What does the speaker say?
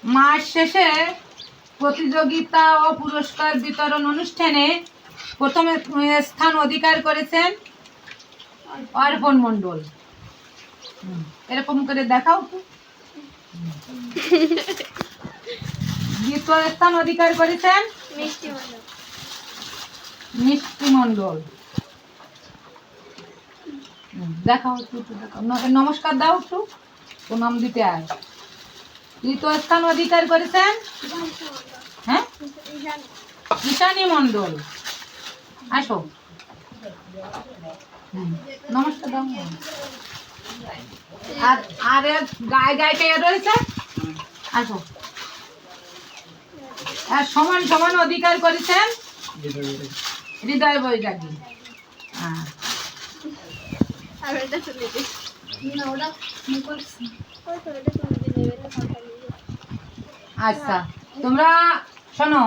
মাস শেষে প্রতিযোগিতা ও পুরস্কার বিতরণ অনুষ্ঠানে প্রথম স্থান অধিকার করেছেন অর্পণ মণ্ডল। এরকম করে দেখাও তো। দ্বিতীয় স্থান অধিকার করেছেন মিষ্টি মণ্ডল। দেখাও একটু, দেখাও, নমস্কার দাও একটু, প্রণাম দিতে আয়। তৃতীয় স্থান অধিকার করেছেন হ্যাঁ ঈশানী মণ্ডল। আসো, নমস্কার দাও। আর গায়ে গায়ে কে রয়েছে, আসো। আর সমান সমান অধিকার করেছেন হৃদয় বৈরাগী। আচ্ছা, তোমরা শোনো,